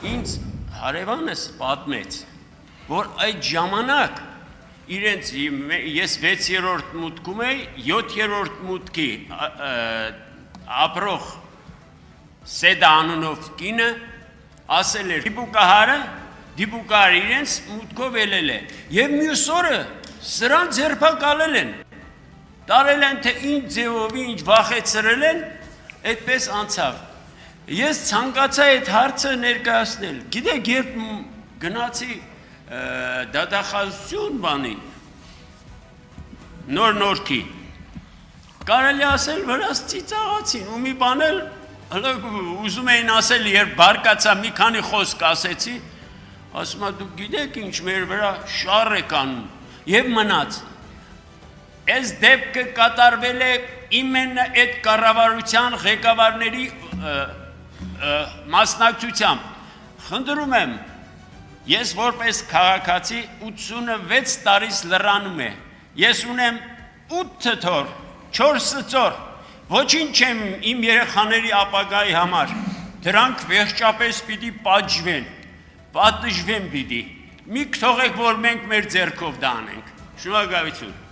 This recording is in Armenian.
Ինձ հարևանս պատմեց, որ այդ ժամանակ իրենց ես 6-րդ մուտքում էի, 7-րդ մուտքի ապրող Սեդա անունով կինը ասել էր դիպուկար իրենց մուտքով ելել է եւ մյուս օրը սրան ձերբակալել են, տարել են թե ինչ ձևով ինչ վախեցրել են, այդպես անցավ։ Ես ցանկացա այդ հարցը ներկայացնել։ Գիտեք, երբ գնացի դատախազություն բանի նորքի, կարելի ասել վրաս ծիծաղացին ու մի բան էլ ուզում էին ասել, երբ բարկացա մի քանի խոսք ասեցի, ասում եմ դուք գիտեք ինչ մեր վրա շառ եք անում եւ մնաց։ Այս դեպքը կատարվել է իմенно այդ կառավարության ղեկավարների մասնակցությամբ։ Խնդրում եմ, ես որպես քաղաքացի 86 տարից լրանում է։ Ես ունեմ 8 թոռ, 4 ծոր։ Ոչինչ չեմ իմ երեխաների ապագայի համար։ Դրանք վերջապես պիտի պատժվեն պիտի։ Մի թողեք, որ մենք մեր ձեռքով դա անենք։ Շնորհակալություն։